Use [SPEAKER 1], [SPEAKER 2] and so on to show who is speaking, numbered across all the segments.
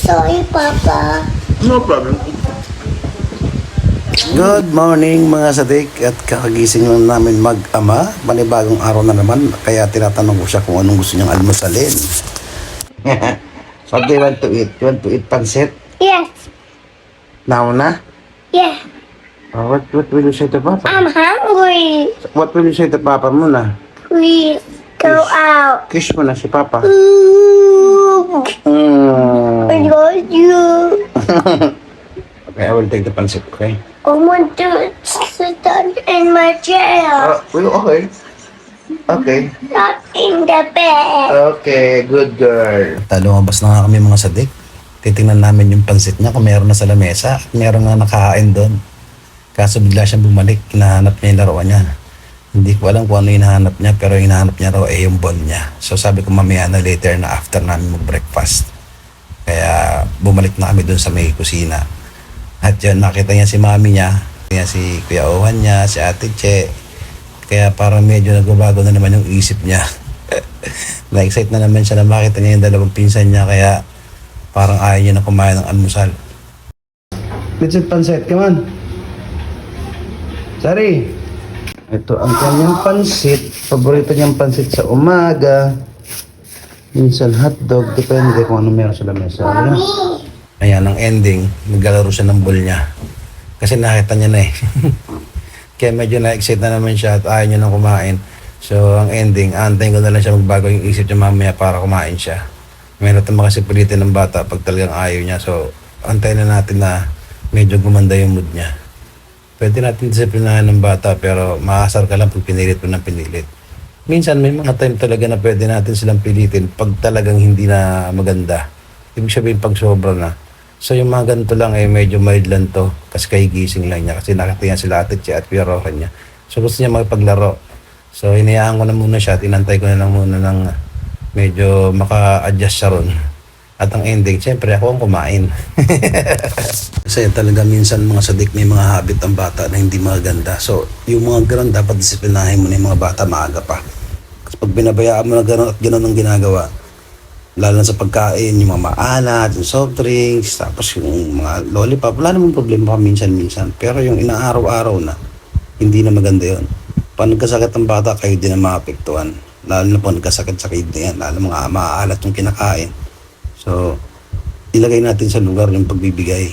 [SPEAKER 1] Sorry, Papa.
[SPEAKER 2] No problem.
[SPEAKER 3] Good morning mga sadik at kakagising lang namin mag-ama. Panibagong araw na naman kaya tinatanong ko siya kung anong gusto niyang almusalin. What do you want to eat? You want to eat pancit?
[SPEAKER 1] Yes.
[SPEAKER 3] Now na?
[SPEAKER 1] Yeah.
[SPEAKER 3] What will you say to Papa?
[SPEAKER 1] I'm hungry.
[SPEAKER 3] What will you say to Papa muna?
[SPEAKER 1] Please go out.
[SPEAKER 3] Kiss mo na si Papa.
[SPEAKER 1] Ooh, I
[SPEAKER 3] Mm.
[SPEAKER 1] love you.
[SPEAKER 3] Okay, I will take the pancit, okay?
[SPEAKER 1] I want to sit down in my chair,
[SPEAKER 3] Okay. Okay.
[SPEAKER 1] not in the bed.
[SPEAKER 3] Okay, good girl. Lumabas na nga kami mga sadik. Titingnan namin yung pansit niya kung meron na sa lamesa at meron na nakahain doon. Kaso bigla siyang bumalik, hinahanap niya yung laruan niya. Hindi ko alam kung ano yung hinahanap niya pero yung hinahanap niya raw yung ball niya. So sabi ko mamaya na later na after namin mag-breakfast. Kaya bumalik na kami doon sa may kusina. At yun, nakita niya si mami niya, si Kuya Ohan niya, si Ate Che. Kaya parang medyo nagbabago na naman yung isip niya. Na-excite na naman siya na makita niya yung dalawang pinsan niya kaya parang ayaw niya na kumain ng almusal. Let's eat pancit, come on. Sorry. Ito ang kanyang pansit. Paborito niyang pansit sa umaga. Minsan hotdog, depende kung ano meron sa lamesa. Ayan, ang ending, naglalaro siya ng ball niya. Kasi nakita niya na eh. Kaya medyo na-excite na naman siya at ayaw niya nang kumain. So, ang ending, antayin ko na lang siya magbago yung isip niya mamaya para kumain siya. Meron naman kasi pilitin ng bata pag talagang ayaw niya. So, antayin na natin na medyo gumanda yung mood niya. Pwede natin disiplinahan ng bata pero maasar ka lang pag pinilit mo ng pinilit. Minsan may mga time talaga na pwede natin silang pilitin pag talagang hindi na maganda. Ibig sabihin pag sobra na. So yung mga ganito lang ay medyo mild lang to kasi kahigising lang niya kasi nakita niya sila Ate Che at Kuya Rohan niya. So gusto niya makipaglaro. So hinayaan ko na muna siya at inantay ko na lang muna ng medyo maka-adjust siya ron. At ang ending, siyempre ako ang kumain. Kasi talaga minsan mga sadik may mga habit ang bata na hindi maganda. So yung mga gano'n dapat disiplinahin mo na yung mga bata maaga pa. Kasi pag binabayaan mo na gano'n at gano'n ang ginagawa, lalo na sa pagkain, yung mga maalat, yung soft drinks, tapos yung mga lollipop, wala namang problema pa minsan-minsan. Pero yung inaaraw-araw na, hindi na maganda yun. Pag nagkasakit ang bata, kayo din ang maapektuhan. Lalo na pag nagkasakit sa kayo na yan, lalo mga maalat yung kinakain. So, ilagay natin sa lugar yung pagbibigay.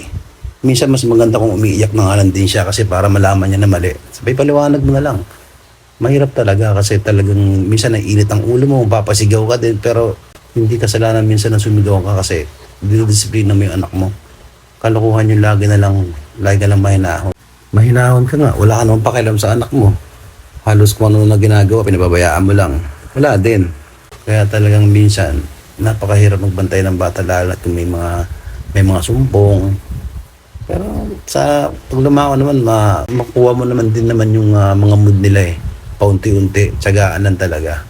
[SPEAKER 3] Minsan mas maganda kung umiiyak na nga lang din siya kasi para malaman niya na mali. Sabay paliwanag mo na lang. Mahirap talaga kasi talagang minsan naiinit ang ulo mo, papasigaw ka din pero hindi kasalanan minsan na sumigaw ka kasi dinidisiplina mo yung anak mo. Kalokohan yung lagi ka lang mahinahon. Mahinahon ka nga, wala ka namang pakialam sa anak mo. Halos kung ano na ginagawa, pinababayaan mo lang. Wala din. Kaya talagang minsan, napakahirap magbantay ng bata lalo at may mga sumpong. Pero sa pag lumako naman, makuha mo naman din naman yung mga mood nila eh. Paunti-unti, tsagaan lang talaga.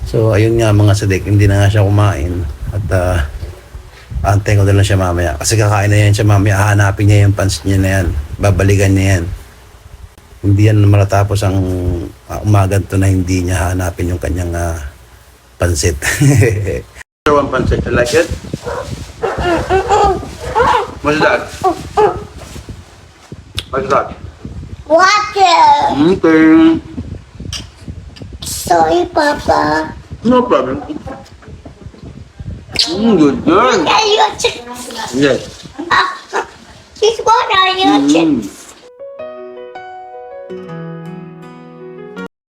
[SPEAKER 3] So, ayun nga mga sadik, hindi na nga siya kumain. At antayin ko na lang siya mamaya. Kasi kakain na yan siya mamaya, hahanapin niya yung pansit niya na yan. Babalikan niya yan. Hindi yan matatapos ang umaga to na hindi niya hahanapin yung kanyang pansit. So, one pansit, you like it? What's that? What's that?
[SPEAKER 1] Water.
[SPEAKER 3] Okay.
[SPEAKER 1] Sorry, Papa.
[SPEAKER 2] No problem.
[SPEAKER 3] Good girl.
[SPEAKER 1] Are you chicken?
[SPEAKER 3] Yes.
[SPEAKER 1] She's what are you chicken?